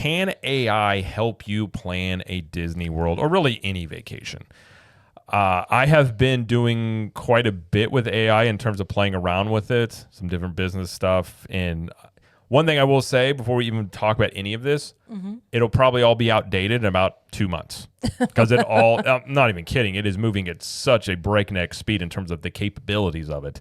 can AI help you plan a Disney World or really any vacation? I have been doing quite a bit with AI in terms of playing around with it, some different business stuff. And one thing I will say before we even talk about any of this, it'll probably all be outdated in about 2 months because I'm not even kidding. It is moving at such a breakneck speed in terms of the capabilities of it,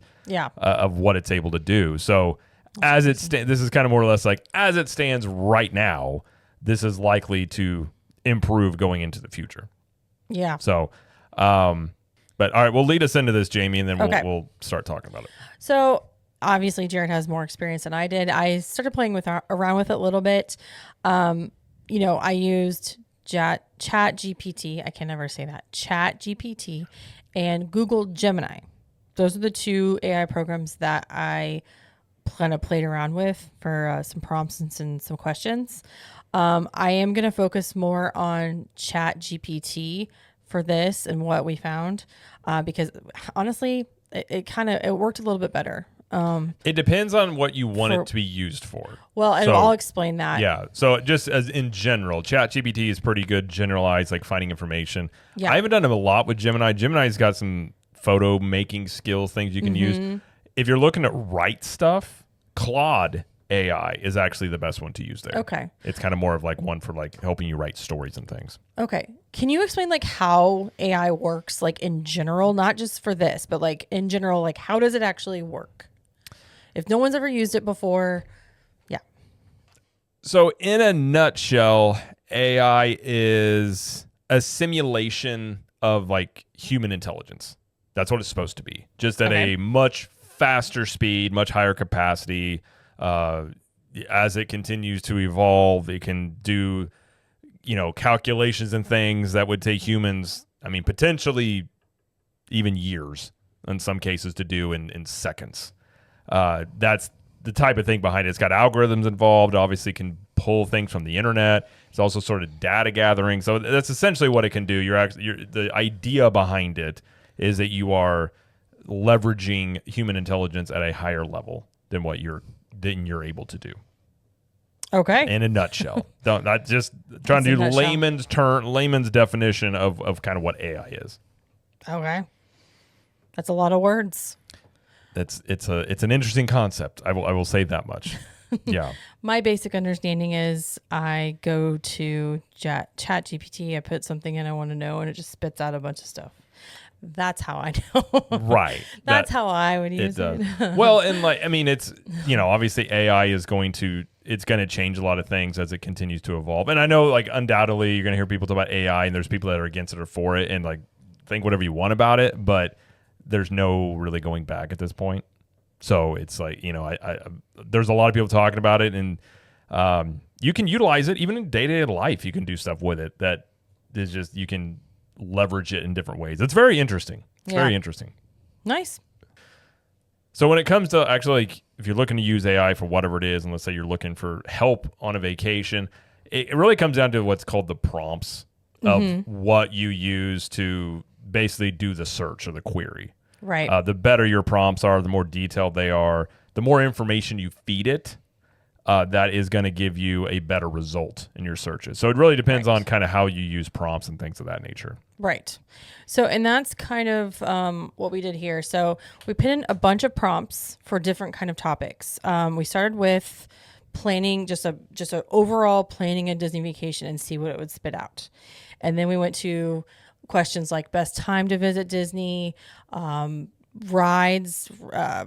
of what it's able to do. So this is kind of more or less like as it stands right now, this is likely to improve going into the future. Yeah. So, but all right, we'll lead us into this, Jamie, and then we'll start talking about it. So obviously Jared has more experience than I did. I started playing around with it a little bit. I used ChatGPT. I can never say that. ChatGPT and Google Gemini. Those are the two AI programs that I kind of played around with for some prompts and some questions. I am going to focus more on ChatGPT for this and what we found, because honestly, it worked a little bit better. It depends on what you want it to be used for. Well, and I'll explain that. Yeah. So just as in general, ChatGPT is pretty good, generalized, like finding information. Yeah. I haven't done a lot with Gemini. Gemini's got some photo making skills, things you can use. If you're looking to write stuff, Claude AI is actually the best one to use there. Okay. It's kind of more of like one for like helping you write stories and things. Okay. Can you explain like how AI works, like in general, not just for this, but like in general, like how does it actually work? If no one's ever used it before, yeah. So in a nutshell, AI is a simulation of like human intelligence. That's what it's supposed to be. Just at a much faster speed, much higher capacity. As it continues to evolve, it can do, calculations and things that would take humans, potentially even years in some cases to do in seconds. That's the type of thing behind it. It's got algorithms involved, obviously can pull things from the internet. It's also sort of data gathering. So that's essentially what it can do. The idea behind it is that you are leveraging human intelligence at a higher level than what you're able to do. Okay. In a nutshell. Not just trying to do layman's definition of kind of what AI is. Okay. That's a lot of words. It's an interesting concept. I will say that much. Yeah. My basic understanding is I go to ChatGPT, I put something in I want to know, and it just spits out a bunch of stuff. That's how I know. Right. That's how I would use it. Well, and it's, obviously AI is going to change a lot of things as it continues to evolve. And I know like undoubtedly you're going to hear people talk about AI and there's people that are against it or for it and like think whatever you want about it, but there's no really going back at this point. So it's like, there's a lot of people talking about it and you can utilize it even in day-to-day life. You can do stuff with it that is just, you can leverage it in different ways. It's very interesting. It's very interesting. Nice. So when it comes to actually, like, if you're looking to use AI for whatever it is, and let's say you're looking for help on a vacation, it really comes down to what's called the prompts of what you use to basically do the search or the query. Right. The better your prompts are, the more detailed they are, the more information you feed it, that is going to give you a better result in your searches. So it really depends on kind of how you use prompts and things of that nature. Right. So, and that's kind of what we did here. So we put in a bunch of prompts for different kind of topics. We started with planning, just a overall planning a Disney vacation and see what it would spit out. And then we went to questions like best time to visit Disney, rides,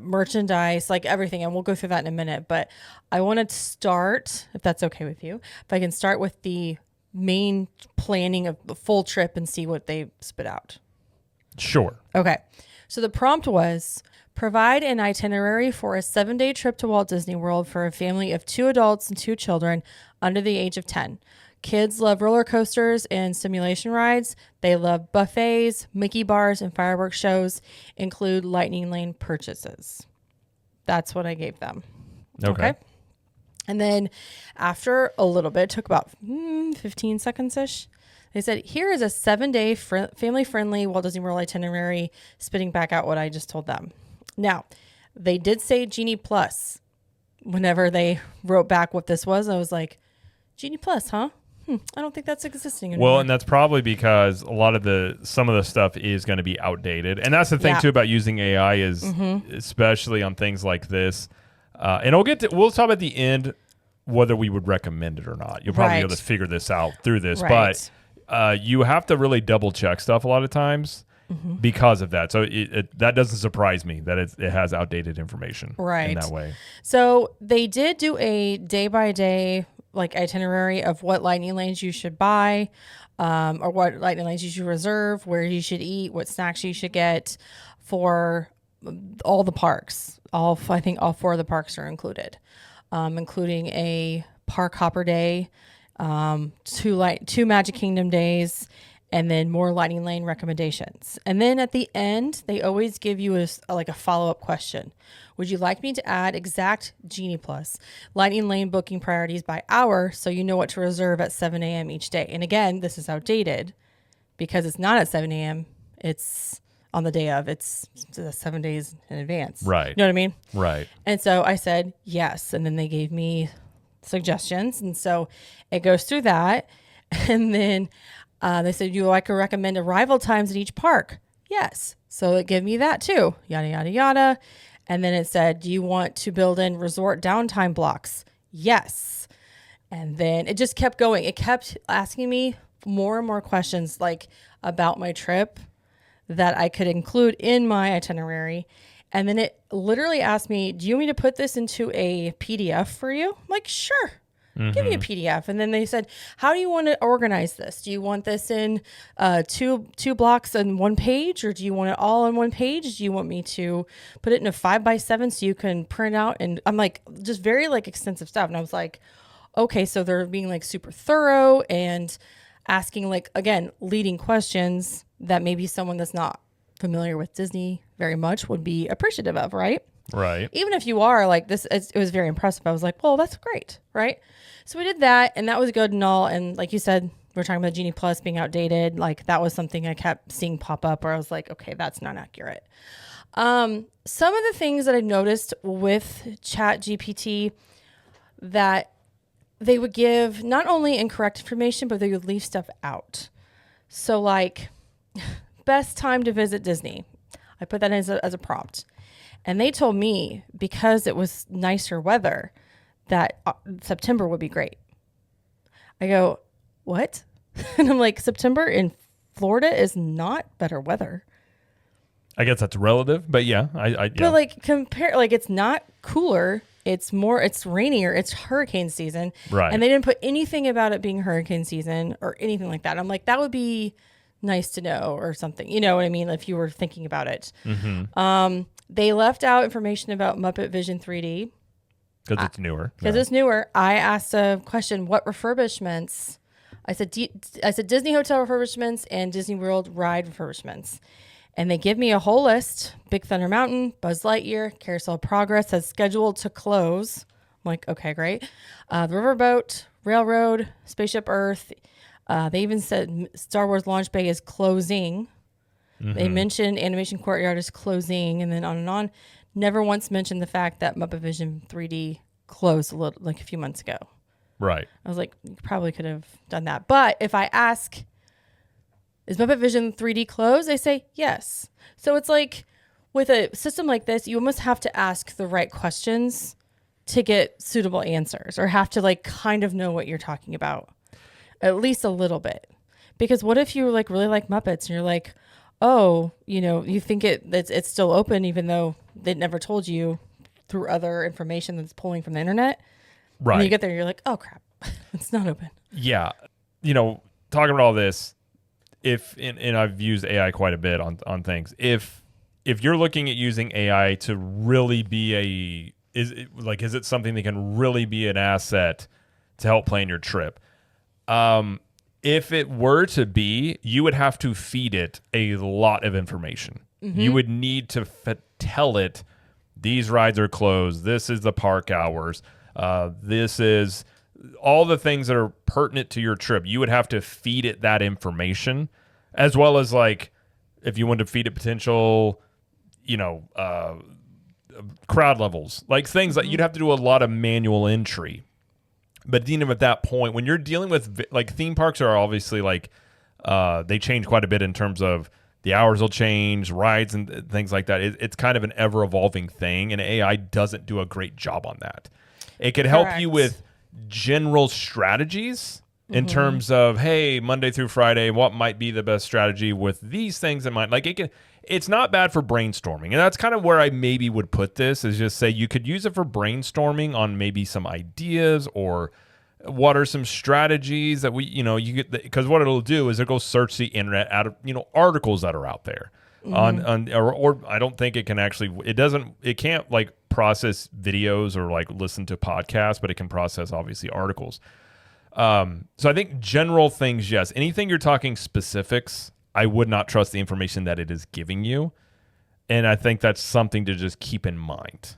merchandise, like everything. And we'll go through that in a minute. But I want to start, if that's okay with you, if I can start with the main planning of the full trip and see what they spit out. Sure. Okay. So the prompt was provide an itinerary for a 7-day trip to Walt Disney World for a family of 2 adults and 2 children under the age of 10. Kids love roller coasters and simulation rides. They love buffets, Mickey bars, and fireworks shows. Include Lightning Lane purchases. That's what I gave them. Okay. And then after a little bit, it took about 15 seconds-ish. They said, here is a 7-day family-friendly Walt Disney World itinerary, spitting back out what I just told them. Now, they did say Genie Plus whenever they wrote back what this was. I was like, Genie Plus, huh? I don't think that's existing anymore. Well, and that's probably because a lot of some of the stuff is going to be outdated. And that's the thing too about using AI is especially on things like this. And we'll talk at the end whether we would recommend it or not. You'll probably be able to figure this out through this, but you have to really double check stuff a lot of times because of that. So that doesn't surprise me that it has outdated information in that way. So they did do a day-by-day like itinerary of what lightning lanes you should buy, or what lightning lanes you should reserve, where you should eat, what snacks you should get for all the parks. I think all 4 of the parks are included, including a park hopper day, 2 Magic Kingdom days, and then more lightning lane recommendations. And then at the end, they always give you a follow-up question. Would you like me to add exact Genie Plus lightning lane booking priorities by hour so you know what to reserve at 7 a.m. each day? And again, this is outdated because it's not at 7 a.m. It's on the day of. It's 7 days in advance. Right. You know what I mean? Right. And so I said yes. And then they gave me suggestions. And so it goes through that. And then they said, you like to recommend arrival times at each park? Yes. So it gave me that too. Yada, yada, yada. And then it said, do you want to build in resort downtime blocks? Yes. And then it just kept going. It kept asking me more and more questions like about my trip that I could include in my itinerary. And then it literally asked me, do you want me to put this into a PDF for you? I'm like, sure. Give me a PDF. And then they said, how do you want to organize this? Do you want this in two blocks on one page, or do you want it all on one page? Do you want me to put it in a 5x7 so you can print out? And I'm like, just very like extensive stuff. And I was like, okay, so they're being like super thorough and asking like, again, leading questions that maybe someone that's not familiar with Disney very much would be appreciative of, right? Right. Even if you are like this, it was very impressive. I was like, well, that's great. Right. So we did that and that was good and all. And like you said, we're talking about Genie Plus being outdated. Like that was something I kept seeing pop up where I was like, okay, that's not accurate. Some of the things that I noticed with ChatGPT that they would give not only incorrect information, but they would leave stuff out. So like best time to visit Disney. I put that as a prompt. And they told me because it was nicer weather that September would be great. I go, what? And I'm like, September in Florida is not better weather. I guess that's relative, but yeah. But like compare, like it's not cooler. It's rainier. It's hurricane season. Right. And they didn't put anything about it being hurricane season or anything like that. And I'm like, that would be nice to know or something. You know what I mean? If you were thinking about it. Mm-hmm. They left out information about Muppet Vision 3D. Because it's newer. Because it's newer. I asked a question, what refurbishments? I said Disney Hotel refurbishments and Disney World ride refurbishments. And they give me a whole list. Big Thunder Mountain, Buzz Lightyear, Carousel Progress has scheduled to close. I'm like, okay, great. The Riverboat, Railroad, Spaceship Earth. They even said Star Wars Launch Bay is closing. Mm-hmm. They mentioned Animation Courtyard is closing, and then on and on. Never once mentioned the fact that Muppet Vision 3D closed a few months ago. Right. I was like, you probably could have done that. But if I ask, is Muppet Vision 3D closed? They say yes. So it's like with a system like this, you almost have to ask the right questions to get suitable answers, or have to like kind of know what you're talking about, at least a little bit. Because what if you like really like Muppets and you're like, oh, you think it's still open even though they never told you through other information that's pulling from the internet. Right. And you get there, you're like, oh crap, it's not open. Yeah. Talking about all this, and I've used AI quite a bit on things. If you're looking at using AI to really be is it something that can really be an asset to help plan your trip? If it were to be, you would have to feed it a lot of information. Mm-hmm. You would need to tell it, these rides are closed. This is the park hours. This is all the things that are pertinent to your trip. You would have to feed it that information, as well as like if you wanted to feed it potential, crowd levels, like things like you'd have to do a lot of manual entry. But even at that point, when you're dealing with like theme parks are obviously like they change quite a bit in terms of the hours will change, rides and things like that. It's kind of an ever evolving thing, and AI doesn't do a great job on that. It could help you with general strategies in terms of, hey, Monday through Friday, what might be the best strategy with these things that might like it can. It's not bad for brainstorming, and that's kind of where I maybe would put this is just say you could use it for brainstorming on maybe some ideas or what are some strategies that you get because what it'll do is it'll go search the internet out of articles that are out there or I don't think it can actually it can't like process videos or like listen to podcasts, but it can process obviously articles. So I think general things, yes. Anything you're talking specifics, I would not trust the information that it is giving you. And I think that's something to just keep in mind.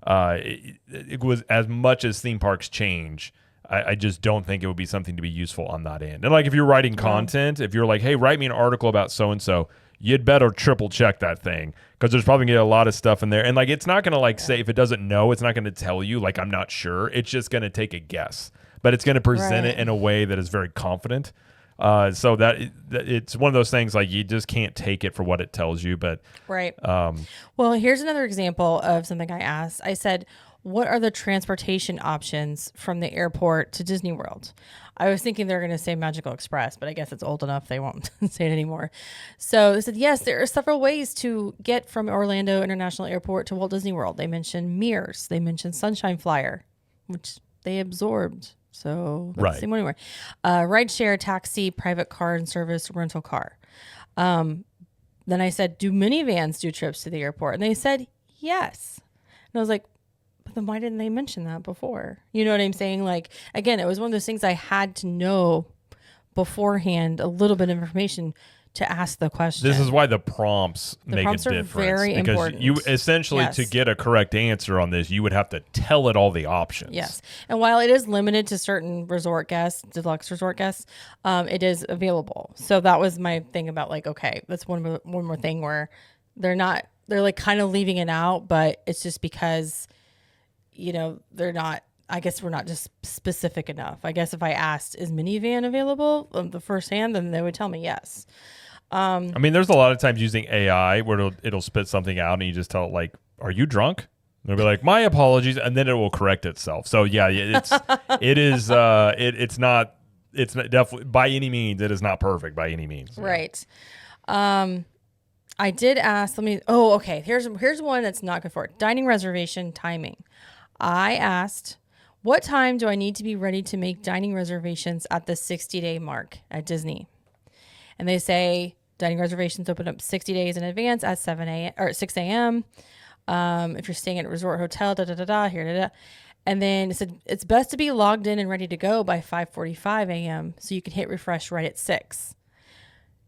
It was as much as theme parks change, I just don't think it would be something to be useful on that end. And like if you're writing content, if you're like, hey, write me an article about so-and-so, you'd better triple check that thing because there's probably going to be a lot of stuff in there. And like it's not going to like say if it doesn't know, it's not going to tell you like I'm not sure. It's just going to take a guess. But it's going to present it in a way that is very confident. So that it's one of those things like you just can't take it for what it tells you. But well, here's another example of something I asked. I said, what are the transportation options from the airport to Disney World? I was thinking they're going to say Magical Express, but I guess it's old enough they won't say it anymore. So they said, yes, there are several ways to get from Orlando International Airport to Walt Disney World. They mentioned Mears. They mentioned Sunshine Flyer, which they absorbed. So that's the same one anywhere. Rideshare, taxi, private car and service rental car. Then I said, do minivans do trips to the airport? And they said, yes. And I was like, but then why didn't they mention that before? You know what I'm saying? Like, again, it was one of those things I had to know beforehand, a little bit of information to ask the question. This is why the prompts make a difference. Very because important. You essentially, to get a correct answer on this, you would have to tell it all the options. Yes. And while it is limited to certain resort guests, deluxe resort guests, it is available. So that was my thing about like, okay, that's one more thing where they're like kind of leaving it out, but it's just because, they're not, I guess we're not just specific enough. I guess if I asked, is minivan available the first hand, then they would tell me yes. I mean, there's a lot of times using AI where it'll spit something out and you just tell it like, are you drunk? And it'll be like, my apologies. And then it will correct itself. So yeah, it's not definitely by any means, it is not perfect by any means. Right. I did ask, okay. Here's one that's not good for it. Dining reservation timing. I asked, what time do I need to be ready to make dining reservations at the 60-day mark at Disney? And they say dining reservations open up 60 days in advance at 7 a.m. or 6 a.m. If you're staying at a resort hotel, here. And then it said it's best to be logged in and ready to go by 5:45 a.m. so you can hit refresh right at 6.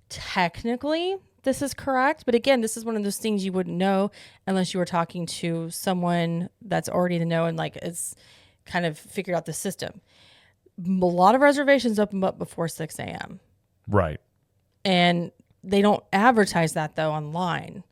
Technically, this is correct, but again, this is one of those things you wouldn't know unless you were talking to someone that's already in the know and like is kind of figured out the system. A lot of reservations open up before 6 a.m. Right. And they don't advertise that though online.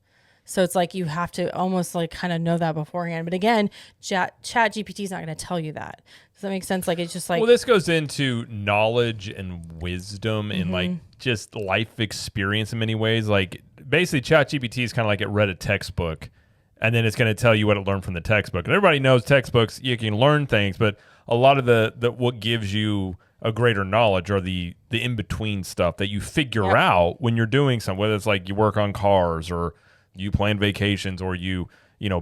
So it's like you have to almost like kind of know that beforehand. But again, ChatGPT is not going to tell you that. Does that make sense? Like it's just like, well, this goes into knowledge and wisdom and like just life experience in many ways. Like basically ChatGPT is kind of like it read a textbook and then it's going to tell you what it learned from the textbook. And everybody knows textbooks, you can learn things, but a lot of the what gives you a greater knowledge or the in-between stuff that you figure out when you're doing something, whether it's like you work on cars or you plan vacations or you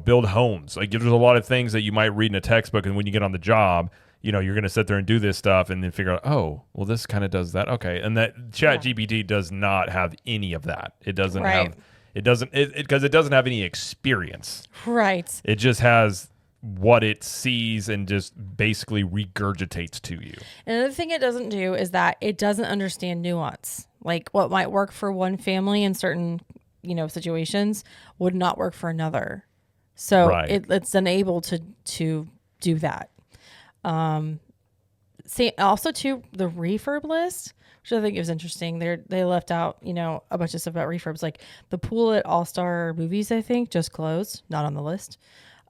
build homes. Like there's a lot of things that you might read in a textbook, and when you get on the job, you're going to sit there and do this stuff and then figure out, oh, well, this kind of does that. Okay. And that ChatGPT does not have any of that. It doesn't have, because it doesn't have any experience. Right. It just has what it sees and just basically regurgitates to you. Another thing it doesn't do is that it doesn't understand nuance. Like what might work for one family in certain, situations would not work for another. So it's unable to do that. Also too, the refurb list, which I think is interesting. They left out, a bunch of stuff about refurbs, like the pool at All Star Movies, I think just closed, not on the list.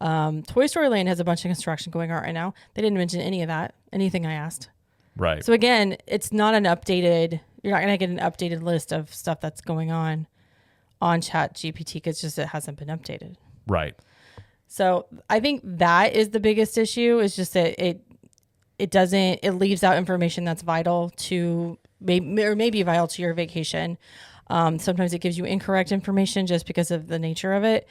Toy Story Land has a bunch of construction going on right now. They didn't mention any of that, anything I asked. Right. So again, it's not an updated, you're not going to get an updated list of stuff that's going on ChatGPT because just it hasn't been updated. Right. So I think that is the biggest issue, is just that it leaves out information that's vital to maybe vital to your vacation. Sometimes it gives you incorrect information just because of the nature of it.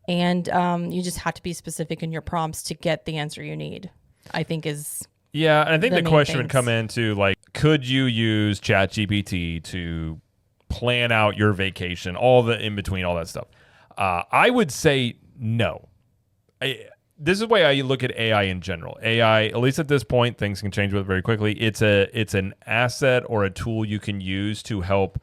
And you just have to be specific in your prompts to get the answer you need, I think is. Yeah. And I think the question would come into like, could you use ChatGPT to plan out your vacation, all the in between, all that stuff? I would say no. This is the way I look at AI in general. AI, at least at this point, things can change with it very quickly. It's an asset or a tool you can use to help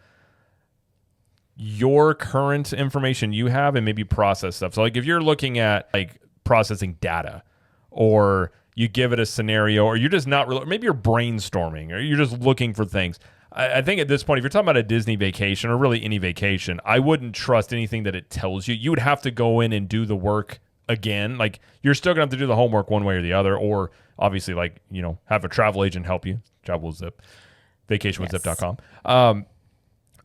your current information you have and maybe process stuff. So like if you're looking at like processing data, or you give it a scenario, or you're just not really, maybe you're brainstorming, or you're just looking for things. I think at this point, if you're talking about a Disney vacation or really any vacation, I wouldn't trust anything that it tells you. You would have to go in and do the work again. Like you're still gonna have to do the homework one way or the other, or obviously like, have a travel agent help you. Travel with Zip, vacationwithzip.com.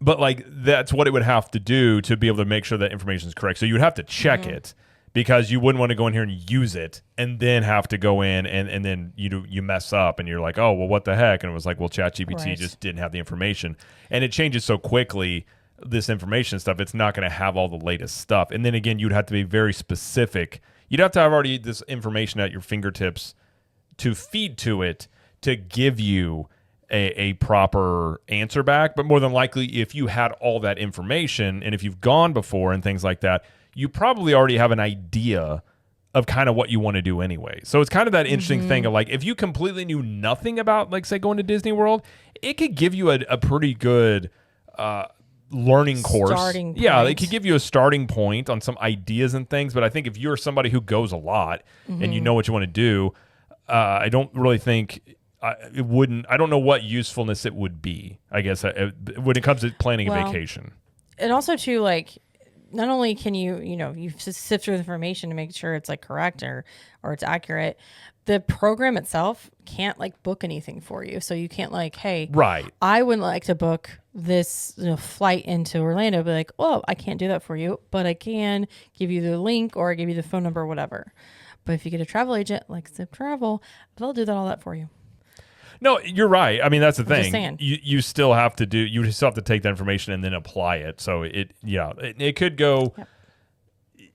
But like that's what it would have to do to be able to make sure that information is correct. So you would have to check it, because you wouldn't want to go in here and use it and then have to go in and then you mess up and you're like, oh, well, what the heck? And it was like, well, ChatGPT just didn't have the information. And it changes so quickly, this information stuff, it's not going to have all the latest stuff. And then again, you'd have to be very specific. You'd have to have already this information at your fingertips to feed to it to give you a proper answer back. But more than likely, if you had all that information and if you've gone before and things like that, you probably already have an idea of kind of what you want to do anyway. So it's kind of that interesting thing of like, if you completely knew nothing about, like, say, going to Disney World, it could give you a pretty good learning course. Yeah, it could give you a starting point on some ideas and things. But I think if you're somebody who goes a lot and you know what you want to do, I don't really think it wouldn't. I don't know what usefulness it would be, I guess, when it comes to planning a vacation. And also, too, like, not only can you sift through the information to make sure it's like correct or it's accurate, the program itself can't like book anything for you. So you can't like, hey, I would like to book this flight into Orlando. Be like, well, I can't do that for you, but I can give you the link or give you the phone number or whatever. But if you get a travel agent like Zip Travel, they'll do all that for you. No, you're right. I mean, that's the thing. You still have to take that information and then apply it. So it could go,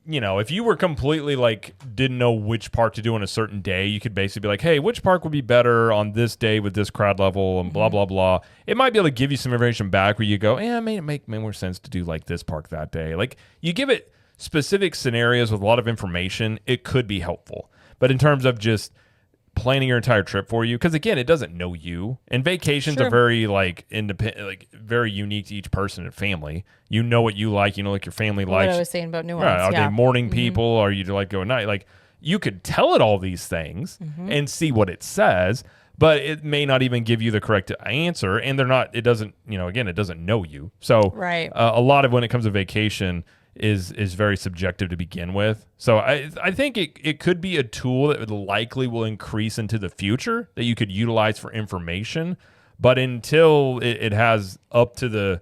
if you were completely like, didn't know which park to do on a certain day, you could basically be like, hey, which park would be better on this day with this crowd level and blah, blah, blah. It might be able to give you some information back where you go, it may make more sense to do like this park that day. Like you give it specific scenarios with a lot of information, it could be helpful. But in terms of just planning your entire trip for you, because again, it doesn't know you, and vacations are very like independent, like very unique to each person and family. You know what you like, like your family likes. What I was saying about nuance. Right. Are they morning people? Or you like go at night? Like you could tell it all these things and see what it says, but it may not even give you the correct answer, and it doesn't know you. So a lot of when it comes to vacation is very subjective to begin with. So I think it could be a tool that likely will increase into the future that you could utilize for information. But until it has up to the,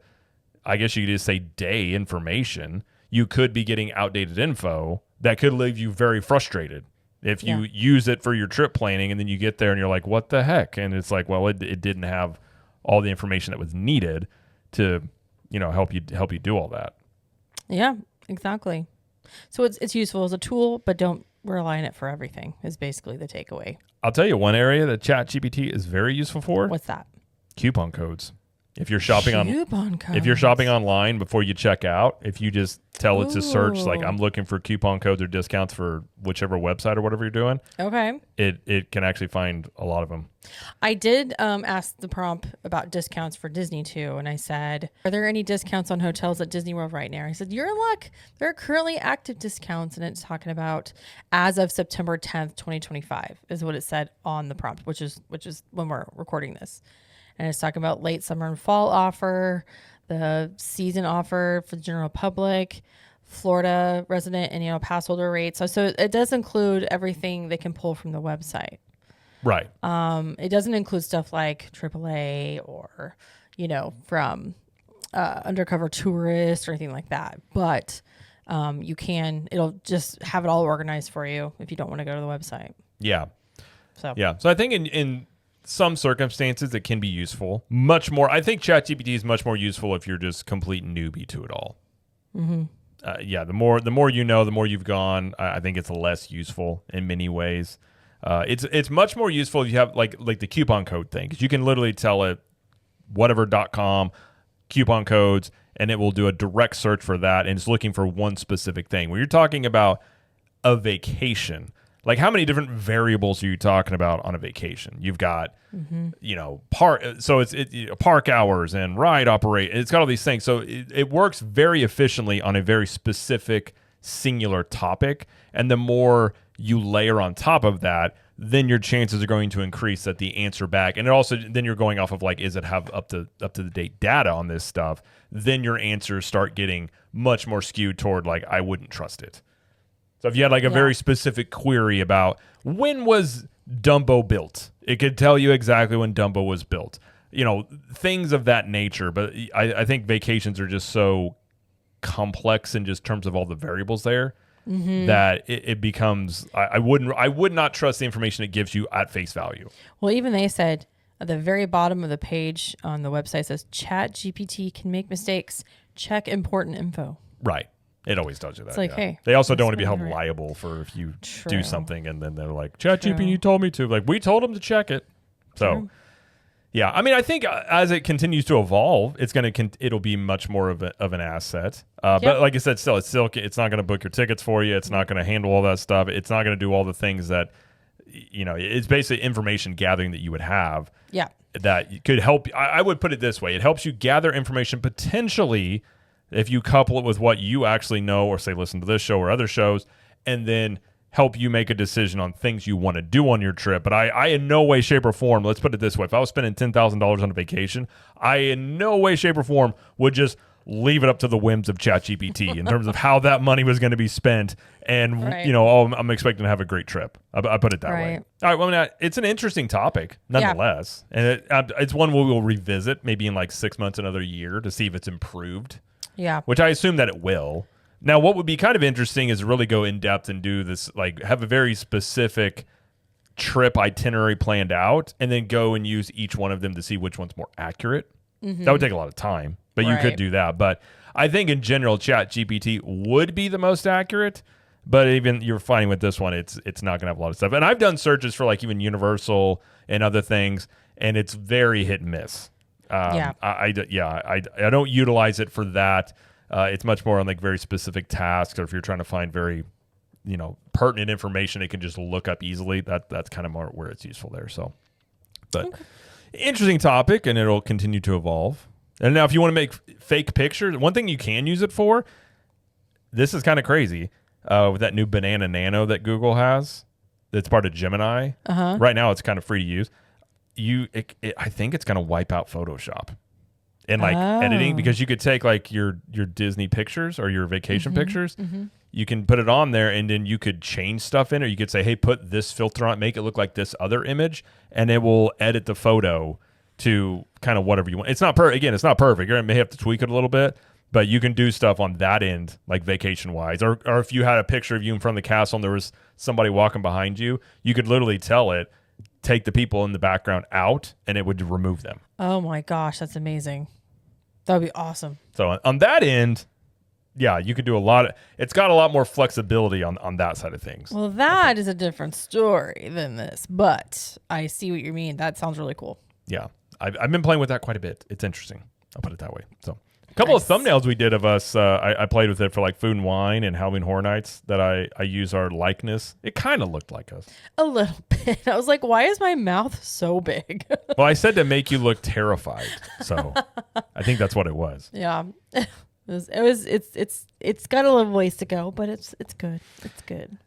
I guess you could just say day information, you could be getting outdated info that could leave you very frustrated if you use it for your trip planning and then you get there and you're like, what the heck? And it's like, well, it didn't have all the information that was needed to, help you do all that. Yeah, exactly. So it's useful as a tool, but don't rely on it for everything is basically the takeaway. I'll tell you one area that ChatGPT is very useful for. What's that? Coupon codes. If you're shopping online before you check out, if you just tell it to search, like I'm looking for coupon codes or discounts for whichever website or whatever you're doing. Okay. It can actually find a lot of them. I did ask the prompt about discounts for Disney too. And I said, are there any discounts on hotels at Disney World right now? I said, you're in luck. There are currently active discounts. And it's talking about as of September 10th, 2025 is what it said on the prompt, which is when we're recording this. And it's talking about late summer and fall offer, the season offer for the general public, Florida resident and, pass holder rates. So it does include everything they can pull from the website. Right. It doesn't include stuff like AAA or, from undercover tourist or anything like that. But it'll just have it all organized for you if you don't want to go to the website. Yeah. So I think in some circumstances it can be useful. Much more. I think ChatGPT is much more useful if you're just complete newbie to it all. Mm-hmm. The more the more you've gone, I think it's less useful in many ways. It's much more useful if you have like the coupon code thing, because you can literally tell it whatever.com coupon codes, and it will do a direct search for that, and it's looking for one specific thing. When you're talking about a vacation, like how many different variables are you talking about on a vacation? You've got, park hours and ride operate. It's got all these things. So it works very efficiently on a very specific singular topic. And the more you layer on top of that, then your chances are going to increase that the answer back. And it also, then you're going off of like, is it have up to the date data on this stuff? Then your answers start getting much more skewed toward like, I wouldn't trust it. So if you had like a very specific query about when was Dumbo built, it could tell you exactly when Dumbo was built. Things of that nature. But I think vacations are just so complex in just terms of all the variables there that it becomes. I would not trust the information it gives you at face value. Well, even they said at the very bottom of the page on the website says ChatGPT can make mistakes. Check important info. Right. It always tells you that. It's like, hey, they also don't want to be held liable for if you do something and then they're like, ChatGPT told me to. Like, we told them to check it. So, yeah. I mean, I think as it continues to evolve, it'll be much more of an asset. But like I said, it's not going to book your tickets for you. It's not going to handle all that stuff. It's not going to do all the things that, it's basically information gathering that you would have. Yeah. That could help. I would put it this way. It helps you gather information potentially if you couple it with what you actually know, or say, listen to this show or other shows, and then help you make a decision on things you want to do on your trip. But I in no way, shape, or form, let's put it this way, if I was spending $10,000 on a vacation, I in no way, shape, or form would just leave it up to the whims of ChatGPT in terms of how that money was going to be spent. And, I'm expecting to have a great trip. I put it that way. All right. Well, it's an interesting topic nonetheless. Yeah. And it's one we will revisit maybe in like 6 months, another year, to see if it's improved. Yeah. Which I assume that it will. Now, what would be kind of interesting is really go in depth and do this, like have a very specific trip itinerary planned out, and then go and use each one of them to see which one's more accurate. That would take a lot of time, but you could do that. But I think in general, ChatGPT would be the most accurate. But even you're finding with this one, it's not going to have a lot of stuff. And I've done searches for like even Universal and other things, and it's very hit and miss. I don't utilize it for that. It's much more on like very specific tasks, or if you're trying to find very, pertinent information, it can just look up easily. That's kind of more where it's useful there. So, but interesting topic, and it'll continue to evolve. And now, if you want to make fake pictures, one thing you can use it for, this is kind of crazy, with that new Banana Nano that Google has. That's part of Gemini. Right now, it's kind of free to use. I think it's going to wipe out Photoshop and like editing, because you could take like your Disney pictures or your vacation pictures, you can put it on there, and then you could change stuff in, or you could say, hey, put this filter on, make it look like this other image, and it will edit the photo to kind of whatever you want. It's not again, it's not perfect. You may have to tweak it a little bit, but you can do stuff on that end, like vacation wise, or if you had a picture of you in front of the castle and there was somebody walking behind you, you could literally tell it, take the people in the background out, and it would remove them. Oh my gosh, that's amazing. That would be awesome. So on that end, yeah, you could do a lot. It's got a lot more flexibility on that side of things. Well, that is a different story than this, but I see what you mean. That sounds really cool. Yeah, I've been playing with that quite a bit. It's interesting. I'll put it that way. So a couple of thumbnails we did of us. I played with it for like Food and Wine and Halloween Horror Nights that I use our likeness. It kind of looked like us. A little bit. I was like, why is my mouth so big? Well, I said to make you look terrified. So I think that's what it was. Yeah. It's got a little ways to go, but it's good. It's good.